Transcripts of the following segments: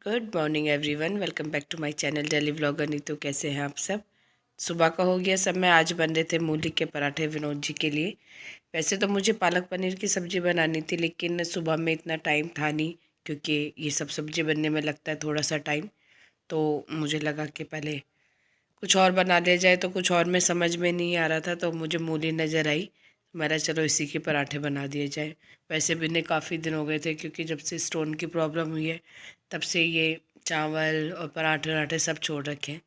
Good morning everyone, welcome back to my channel daily vlogger Neetu. कैसे हैं आप सब? सुबह का हो गया समय। आज बन रहे थे मूली के पराठे विनोद जी के लिए। वैसे तो मुझे पालक पनीर की सब्ज़ी बनानी थी, लेकिन सुबह में इतना टाइम था नहीं, क्योंकि ये सब सब्ज़ी बनने में लगता है थोड़ा सा टाइम। तो मुझे लगा कि पहले कुछ और बना लिया जाए, तो कुछ और में समझ में नहीं आ रहा था, तो मुझे मूली नज़र आई। मेरा चलो इसी के पराठे बना दिए जाए। वैसे भी इन्हें काफ़ी दिन हो गए थे, क्योंकि जब से स्टोन की प्रॉब्लम हुई है तब से ये चावल और पराठे वराठे सब छोड़ रखे हैं।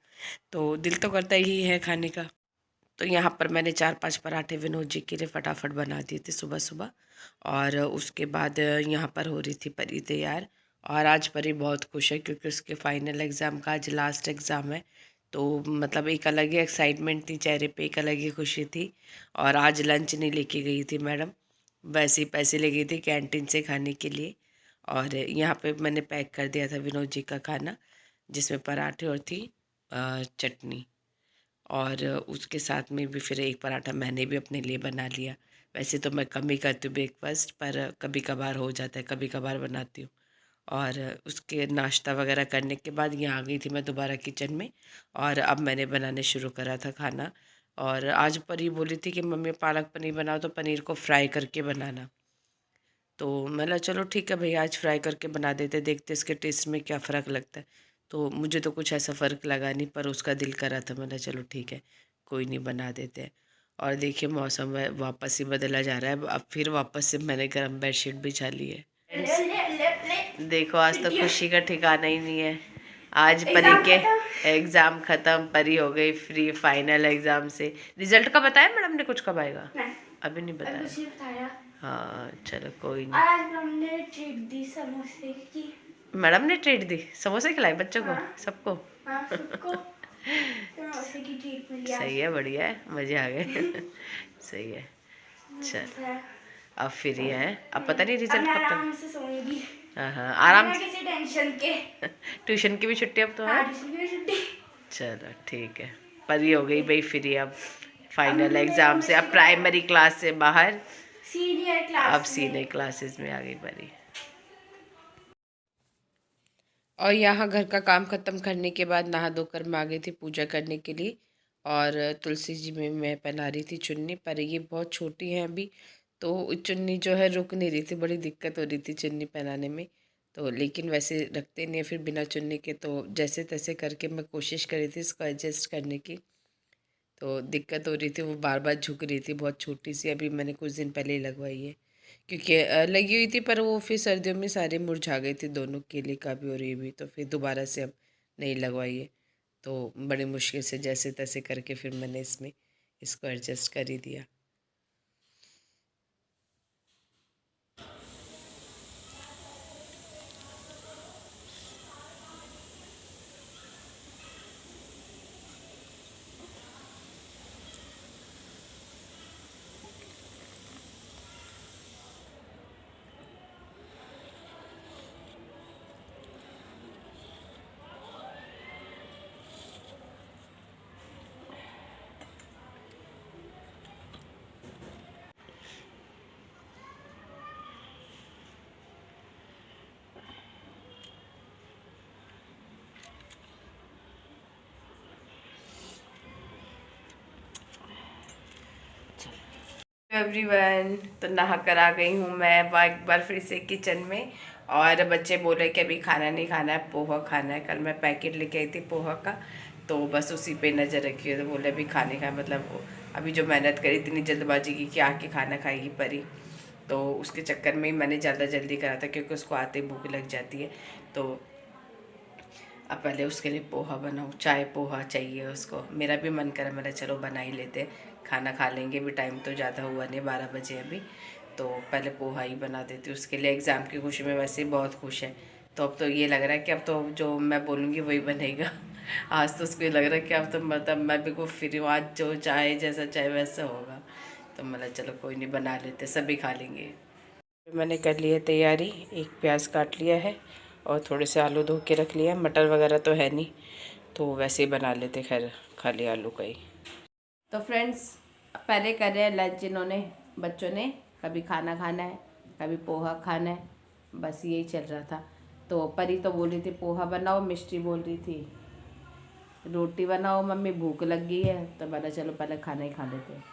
तो दिल तो करता ही है खाने का। तो यहाँ पर मैंने 4-5 पराठे विनोद जी के लिए फटाफट बना दिए थे सुबह सुबह। और उसके बाद यहाँ पर हो रही थी परी तैयार। और आज परी बहुत खुश है, क्योंकि उसके फाइनल एग्ज़ाम का आज लास्ट एग्ज़ाम है। तो मतलब एक अलग ही एक्साइटमेंट थी चेहरे पे, एक अलग ही खुशी थी। और आज लंच नहीं लेके गई थी मैडम, वैसे ही पैसे ले गई थी कैंटीन से खाने के लिए। और यहाँ पे मैंने पैक कर दिया था विनोद जी का खाना, जिसमें पराठे और थी चटनी। और उसके साथ में भी फिर एक पराठा मैंने भी अपने लिए बना लिया। वैसे तो मैं कम ही करती हूँ ब्रेकफास्ट, पर कभी कभार हो जाता है, कभी कभार बनाती हूँ। और उसके नाश्ता वगैरह करने के बाद यहाँ आ गई थी मैं दोबारा किचन में। और अब मैंने बनाने शुरू करा था खाना। और आज परी बोली थी कि मम्मी पालक पनीर बनाओ, तो पनीर को फ्राई करके बनाना। तो मैंने चलो ठीक है भैया, आज फ्राई करके बना देते, देखते इसके टेस्ट में क्या फ़र्क लगता है। तो मुझे तो कुछ ऐसा फ़र्क लगा नहीं, पर उसका दिल करा था, मैंने चलो ठीक है कोई नहीं, बना देते हैं। और देखिए मौसम वापस ही बदला जा रहा है। अब फिर वापस से मैंने गर्म बेडशीट बिछा ली है। देखो आज तो खुशी का ठिकाना ही नहीं है। आज परी के एग्ज़ाम ख़त्म, परी हो गई फ्री फाइनल एग्ज़ाम से। रिजल्ट का बताया मैडम ने? कुछ कब आएगा? अभी नहीं बताया। हाँ चलो कोई नहीं। आज हमने ट्रीट दी समोसे की। मैडम ने ट्रीट दी, समोसे खिलाए बच्चों को? हाँ, सबको? हाँ सबको समोसे की ट्रीट मिली आज। सही है, बढ़िया है, मज़े आ गए। सही है। चल अब फ्री है, अब पता नहीं अब रिजल्ट मैं कब आराम तक। से सोऊंगी हाँ हाँ आराम बिना से। किसी टेंशन के। ट्यूशन की भी छुट्टी अब तो है। हाँ ट्यूशन की छुट्टी। चलो ठीक है, परी हो गई भाई फ्री अब अब फाइनल मम्मी मेरे को एग्ज़ाम से। अब मिस्टी बताया प्राइमरी क्लास से बाहर, सीनियर अब क्लास सीनियर में। क्लासेस में आ गई परी। और यहाँ घर का काम ख़त्म करने के बाद नहा धोकर मैं आ गई थी पूजा करने के लिए। और तुलसी जी में मैं पहना रही थी चुन्नी, पर ये बहुत छोटी है अभी, तो चुन्नी जो है रुक नहीं रही थी, बड़ी दिक्कत हो रही थी चुन्नी पहनाने में। तो लेकिन वैसे रखते नहीं है फिर बिना चुन्नी के, तो जैसे तैसे करके मैं कोशिश कर रही थी इसको एडजस्ट करने की। तो दिक्कत हो रही थी, वो बार बार झुक रही थी, बहुत छोटी सी। अभी मैंने कुछ दिन पहले ही लगवाई है, क्योंकि लगी हुई थी, पर वो फिर सर्दियों में सारे मुरझा गई थी, दोनों केले का भी और ये भी, तो फिर दोबारा से अब नहीं लगवाई है। तो बड़ी मुश्किल से जैसे तैसे करके फिर मैंने इसमें इसको एडजस्ट कर ही दिया। एवरीवन, तो नहा कर आ गई हूँ मैं एक बार फिर से किचन में। और बच्चे बोल रहे कि अभी खाना नहीं खाना है, पोहा खाना है। कल मैं पैकेट लेके आई थी पोहा का, तो बस उसी पे नज़र रखी है। तो बोले अभी खाने का मतलब अभी जो मेहनत करी, इतनी जल्दबाजी की कि आके खाना खाएगी परी, तो उसके चक्कर में ही मैंने ज़्यादा जल्दी करा था, क्योंकि उसको आते ही भूख लग जाती है। तो अब पहले उसके लिए पोहा बनाऊँ, चाय पोहा चाहिए उसको। मेरा भी मन करा, मेरा चलो बना ही लेते, खाना खा लेंगे भी, टाइम तो ज़्यादा हुआ नहीं, 12 बजे अभी। तो पहले पोहा ही बना देती उसके लिए। एग्ज़ाम की खुशी में वैसे ही बहुत खुश है, तो अब तो ये लग रहा है कि अब तो जो मैं बोलूँगी वही बनेगा। आज तो उसको ये लग रहा है कि अब तो मतलब मैं भी को फ्री हूँ, आज जो चाहे जैसा चाहे वैसा होगा। तो मतलब चलो कोई नहीं, बना लेते, सभी खा लेंगे। मैंने कर ली है तैयारी, एक प्याज काट लिया है और थोड़े से आलू धो के रख लिया। मटर वगैरह तो है नहीं, तो वैसे ही बना लेते, खैर खाली आलू का ही। तो फ्रेंड्स, पहले कर रहे हैं लंच, जिन्होंने बच्चों ने कभी खाना खाना है, कभी पोहा खाना है, बस यही चल रहा था। तो परी तो बोल रही थी पोहा बनाओ, मिष्टी बोल रही थी रोटी बनाओ मम्मी भूख लग गई है, तो मैंने चलो पहले खाना ही खा लेते हैं।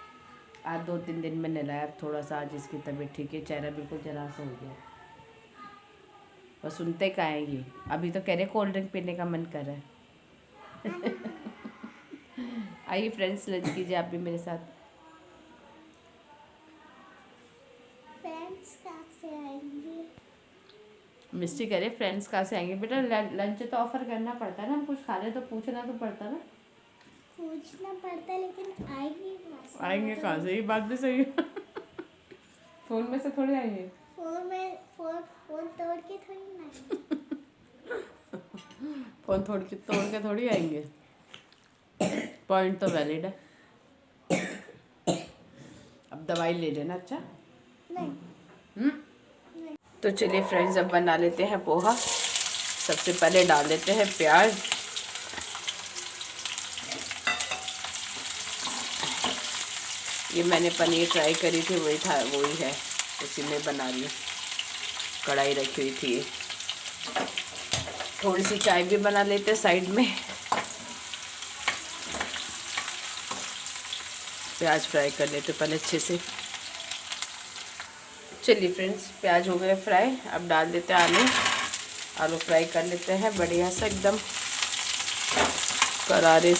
आज 2-3 दिन में नहलाया थोड़ा सा, आज इसकी तबीयत ठीक है, चेहरा बिल्कुल जरा सा हो गया। बस सुनते का है ये, अभी तो कह रहे कोल्ड ड्रिंक पीने का मन कर रहा है। आइए फ्रेंड्स, लंच कीजिए आप भी मेरे साथ। फ्रेंड्स कहाँ से आएंगे? मिस्टी कह रहे फ्रेंड्स कहाँ से आएंगे? बेटा लंच तो ऑफर करना पड़ता है ना, हम कुछ खा रहे तो पूछना तो पड़ता ना। पूछना पड़ता है लेकिन आएंगे कहाँ से? आएंगे कहाँ से? ये बात भी सही है। फोन में से थोड़ी आएंगे। फोन तोड़ के थोड़ी ना आएंगे। फोन तोड़ के थोड़ी आएंगे। पॉइंट तो वैलिड है। अब दवाई ले लेना। अच्छा नहीं। तो चलिए फ्रेंड्स, अब बना लेते हैं पोहा। सबसे पहले डाल देते हैं प्याज। ये मैंने पनीर ट्राई करी थी, वही है, उसी में बना रही हूँ। कढ़ाई रखी हुई थी। थोड़ी सी चाय भी बना लेते हैं साइड में। प्याज फ्राई कर लेते पहले अच्छे से। चलिए फ्रेंड्स, प्याज हो गए फ्राई। अब डाल देते हैं आलू। आलू फ्राई कर लेते हैं बढ़िया से एकदम करारे।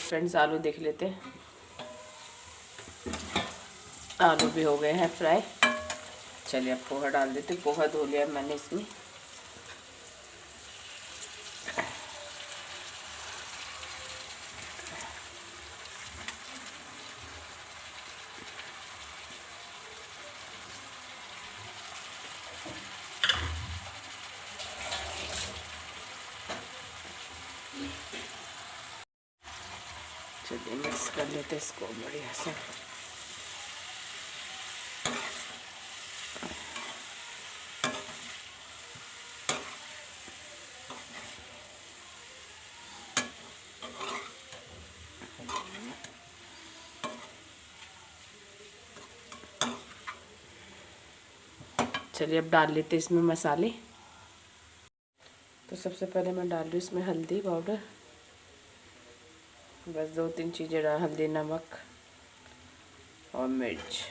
फ्रेंड्स, आलू देख लेते हैं। आलू भी हो गए हैं फ्राई। चलिए अब पोहा डाल देते। पोहा धो लिया मैंने इसमें। चलिए मिक्स कर लेते इसको बढ़िया से। चलिए अब डाल लेते इसमें मसाले। तो सबसे पहले मैं डाल रही हूँ इसमें हल्दी पाउडर। बस 2-3 चीज़ें डाल, हल्दी, नमक और मिर्च।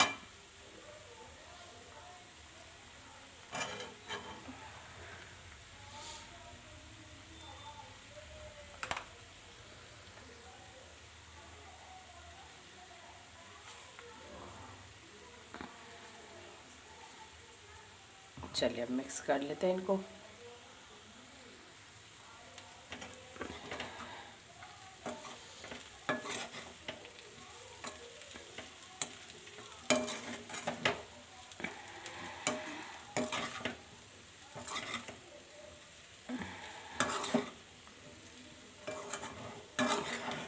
चलिए अब मिक्स कर लेते हैं इनको।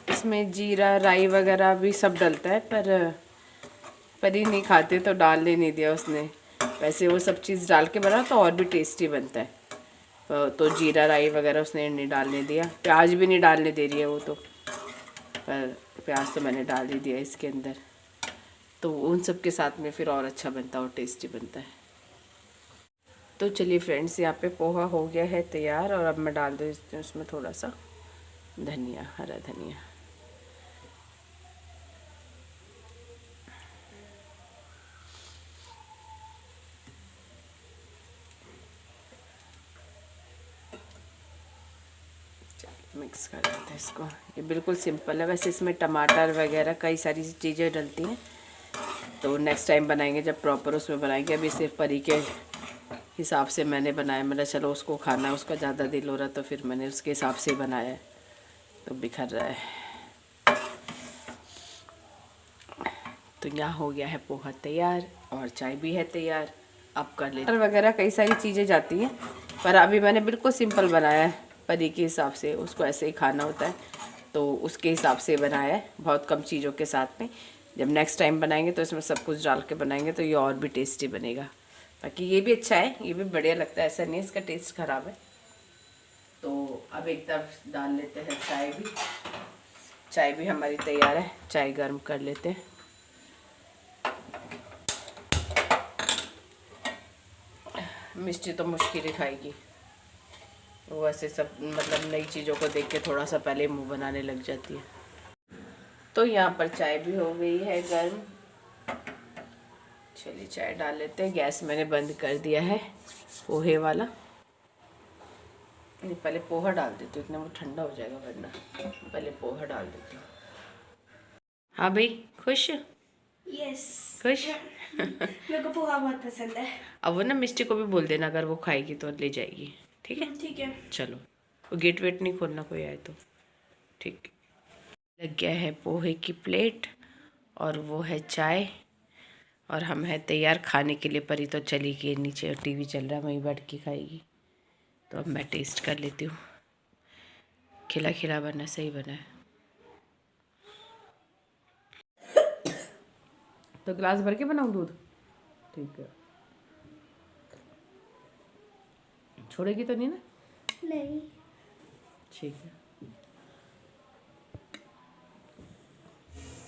इसमें जीरा राई वगैरह भी सब डलता है, पर ही नहीं खाते तो डालने नहीं दिया उसने। वैसे वो सब चीज़ डाल के बना तो और भी टेस्टी बनता है। तो जीरा राई वगैरह उसने नहीं डालने दिया। प्याज भी नहीं डालने दे रही है वो तो, पर प्याज तो मैंने डाल ही दिया इसके अंदर। तो उन सब के साथ में फिर और अच्छा बनता है और टेस्टी बनता है। तो चलिए फ्रेंड्स, यहाँ पे पोहा हो गया है तैयार। और अब मैं डाल देती हूँ उसमें थोड़ा सा धनिया, हरा धनिया। मिक्स कर देते हैं इसको। ये बिल्कुल सिंपल है। वैसे इसमें टमाटर वगैरह कई सारी चीज़ें डलती हैं, तो नेक्स्ट टाइम बनाएंगे जब प्रॉपर उसमें बनाएंगे। अभी सिर्फ परी के हिसाब से मैंने बनाया। मैंने चलो उसको खाना है, उसका ज़्यादा दिल हो रहा तो फिर मैंने उसके हिसाब से बनाया है। तो बिखर रहा है। तो यहाँ हो गया है पोहा तैयार और चाय भी है तैयार। अब कर लेते वगैरह कई सारी चीज़ें जाती हैं, पर अभी मैंने बिल्कुल सिंपल बनाया है। परी के हिसाब से उसको ऐसे ही खाना होता है, तो उसके हिसाब से बनाया है, बहुत कम चीज़ों के साथ में। जब नेक्स्ट टाइम बनाएंगे तो इसमें सब कुछ डाल के बनाएंगे तो ये और भी टेस्टी बनेगा। बाकी ये भी अच्छा है, ये भी बढ़िया लगता है, ऐसा नहीं इसका टेस्ट ख़राब है। तो अब एक तरफ डाल लेते हैं चाय भी। चाय भी हमारी तैयार है, चाय गर्म कर लेते हैं। मिष्टी तो मुश्किल ही खाएगी, वो ऐसे सब मतलब नई चीज़ों को देख के थोड़ा सा पहले मुंह बनाने लग जाती है। तो यहाँ पर चाय भी हो गई है गर्म। चलिए चाय डाल लेते हैं। गैस मैंने बंद कर दिया है पोहे वाला। नहीं, पहले पोहा डाल देती हूँ, इतना वो ठंडा हो जाएगा वरना। पहले पोहा डाल देती हूँ। हाँ भाई, खुश? यस, खुश? मेरे को पोहा बहुत पसंद है। अब वो ना मिष्टी को भी बोल देना, अगर वो खाएगी तो ले जाएगी, ठीक है? ठीक है। चलो, वो गेट वेट नहीं खोलना कोई आए तो, ठीक। लग गया है पोहे की प्लेट और वो है चाय, और हम हैं तैयार खाने के लिए। परी तो चली गई नीचे और टीवी चल रहा है, वहीं बैठ के खाएगी। तो अब मैं टेस्ट कर लेती हूँ। खिला खिला बना, सही बना है। तो गिलास भर के बनाऊँ दूध? ठीक है। छोड़ेगी तो नहीं ना? नहीं। ठीक है।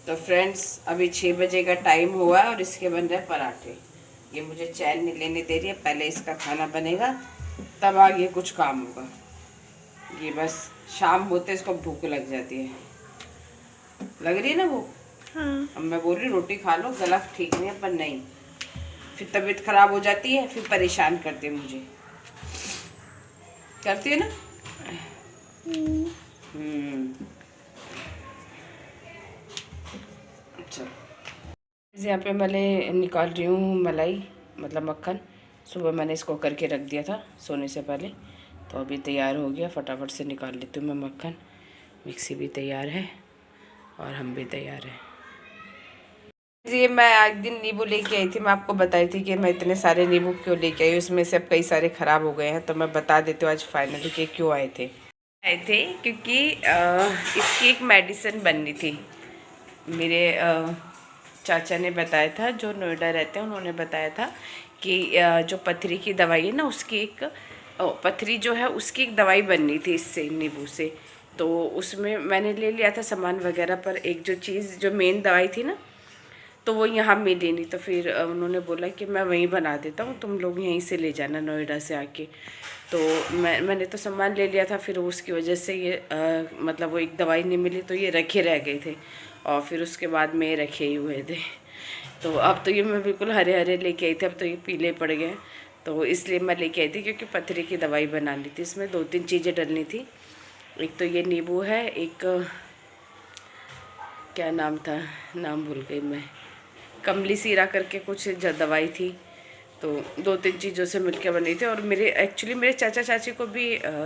तो फ्रेंड्स, अभी 6 बजे का टाइम हुआ है और इसके बन रहे पराठे। ये मुझे चैन नहीं लेने दे रही है, पहले इसका खाना बनेगा तब आगे कुछ काम होगा। ये बस शाम होते इसको भूख लग जाती है, लग रही है ना भूख? हाँ। अब मैं बोल रही रोटी खा लो, गला ठीक नहीं है, पर नहीं, फिर तबीयत खराब हो जाती है, फिर परेशान करती है मुझे, करती है ना? चलो, यहाँ पे मैं निकाल रही हूँ मलाई, मतलब मक्खन। सुबह मैंने इसको करके रख दिया था सोने से पहले, तो अभी तैयार हो गया। फटाफट से निकाल लेती हूँ मैं मक्खन। मिक्सी भी तैयार है और हम भी तैयार हैं। ये मैं एक दिन नींबू लेके आई थी, मैं आपको बताई थी कि मैं इतने सारे नींबू क्यों लेके आई, उसमें से अब कई सारे ख़राब हो गए हैं। तो मैं बता देती हूँ आज फाइनली कि क्यों आए थे। क्योंकि इसकी एक मेडिसिन बननी थी। मेरे चाचा ने बताया था, जो नोएडा रहते हैं, उन्होंने बताया था कि जो पथरी की दवाई है ना, उसकी एक पथरी जो है उसकी एक दवाई बननी थी इससे, नींबू से। तो उसमें मैंने ले लिया था सामान वगैरह, पर एक जो चीज़ जो मेन दवाई थी ना, तो वो यहाँ मिली नहीं। तो फिर उन्होंने बोला कि मैं वहीं बना देता हूँ, तुम लोग यहीं से ले जाना नोएडा से आके। तो मैंने तो सामान ले लिया था, फिर उसकी वजह से ये मतलब वो एक दवाई नहीं मिली, तो ये रखे रह गए थे, और फिर उसके बाद में रखे ही हुए थे। तो अब तो ये मैं बिल्कुल हरे हरे लेके आई थी, अब तो ये पीले पड़ गए। तो इसलिए मैं लेके आई थी क्योंकि पथरी की दवाई बनानी थी। इसमें 2-3 चीज़ें डलनी थी। एक तो ये नींबू है, एक क्या नाम था, नाम भूल गई मैं, कमली सीरा करके कुछ दवाई थी। तो 2-3 चीज़ों से मिलकर बनी थी। और एक्चुअली मेरे चाचा चाची को भी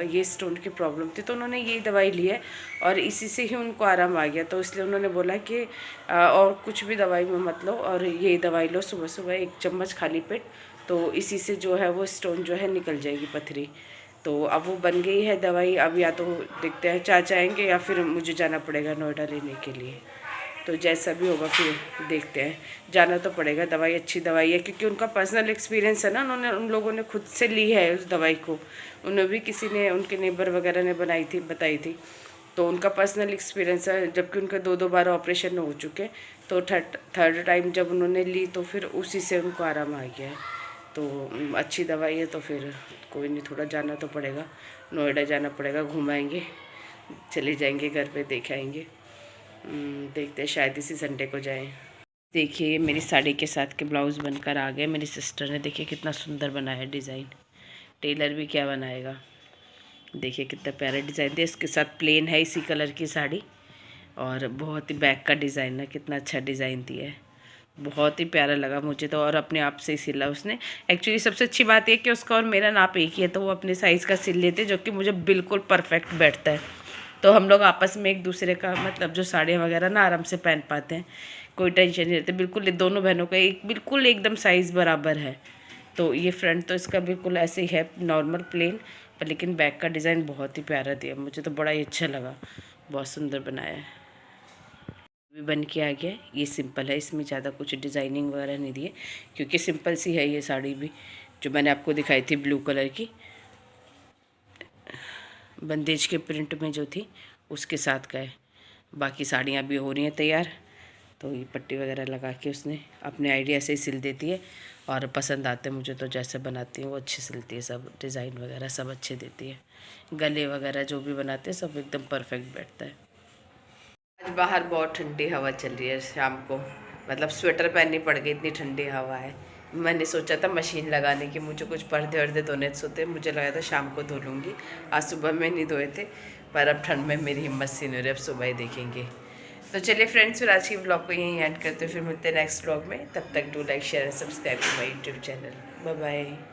ये स्टोन की प्रॉब्लम थी, तो उन्होंने यही दवाई ली है और इसी से ही उनको आराम आ गया। तो इसलिए उन्होंने बोला कि और कुछ भी दवाई में मत लो, और यही दवाई लो सुबह सुबह 1 चम्मच खाली पेट, तो इसी से जो है वो स्टोन जो है निकल जाएगी, पथरी। तो अब वो बन गई है दवाई। अब या तो देखते हैं चाचा आएंगे या फिर मुझे जाना पड़ेगा नोएडा लेने के लिए। तो जैसा भी होगा फिर देखते हैं, जाना तो पड़ेगा। दवाई अच्छी दवाई है, क्योंकि उनका पर्सनल एक्सपीरियंस है ना, उन लोगों ने खुद से ली है उस दवाई को। उन्हें भी किसी ने, उनके नेबर वगैरह ने बताई थी, तो उनका पर्सनल एक्सपीरियंस है। जबकि उनके 2-2 बार ऑपरेशन हो चुके, तो थर्ड टाइम जब उन्होंने ली तो फिर उसी से उनको आराम आ गया है। तो अच्छी दवाई है, तो फिर कोई नहीं, थोड़ा जाना तो पड़ेगा, नोएडा जाना पड़ेगा, घुमाएंगे, चले जाएंगे घर पे, देख आएंगे। देखते हैं, शायद इसी संडे को जाएं। देखिए मेरी साड़ी के साथ के ब्लाउज़ बनकर आ गए। मेरी सिस्टर ने देखिए कितना सुंदर बनाया है डिज़ाइन। टेलर भी क्या बनाएगा, देखिए कितना प्यारा डिज़ाइन दिया। इसके साथ प्लेन है इसी कलर की साड़ी, और बहुत ही बैक का डिज़ाइन है, कितना अच्छा डिज़ाइन दिया है, बहुत ही प्यारा लगा मुझे तो। और अपने आप से ही सिला उसने। एक्चुअली सबसे अच्छी बात यह कि उसका और मेरा नाप एक ही है, तो वो अपने साइज़ का सिल लेते, जो कि मुझे बिल्कुल परफेक्ट बैठता है। तो हम लोग आपस में एक दूसरे का मतलब जो साड़ियाँ वगैरह ना आराम से पहन पाते हैं, कोई टेंशन नहीं रहती। बिल्कुल दोनों बहनों का बिल्कुल एकदम साइज़ बराबर है। तो ये फ्रंट तो इसका बिल्कुल ऐसे ही है, नॉर्मल प्लेन, पर लेकिन बैक का डिज़ाइन बहुत ही प्यारा दिया, मुझे तो बड़ा ही अच्छा लगा, बहुत सुंदर बनाया है। भी बन के आ गया। ये सिंपल है, इसमें ज़्यादा कुछ डिज़ाइनिंग वगैरह नहीं दिए, क्योंकि सिंपल सी है ये साड़ी भी, जो मैंने आपको दिखाई थी ब्लू कलर की। बंदेज के प्रिंट में जो थी उसके साथ का है। बाकी साड़ियाँ भी हो रही हैं तैयार। तो ये पट्टी वगैरह लगा के उसने अपने आइडिया से ही सिल देती है और पसंद आते हैं मुझे, तो जैसे बनाती है वो अच्छे सिलती है, सब डिज़ाइन वगैरह सब अच्छे देती है। गले वगैरह जो भी बनाते हैं सब एकदम परफेक्ट बैठता है। आज बाहर बहुत ठंडी हवा चल रही है शाम को, मतलब स्वेटर पहननी पड़ गई, इतनी ठंडी हवा है। मैंने सोचा था मशीन लगाने की, मुझे कुछ पर्दे वर्दे धोने सोते, मुझे लगा था शाम को धो लूँगी, आज सुबह में नहीं धोए थे, पर अब ठंड में मेरी हिम्मत सी नहीं हो रही, अब सुबह ही देखेंगे। तो चलिए फ्रेंड्स, फिर आज की व्लॉग को यहीं एंड करते हैं, फिर मिलते हैं नेक्स्ट व्लॉग में। तब तक do like share and subscribe to my YouTube channel. Bye bye.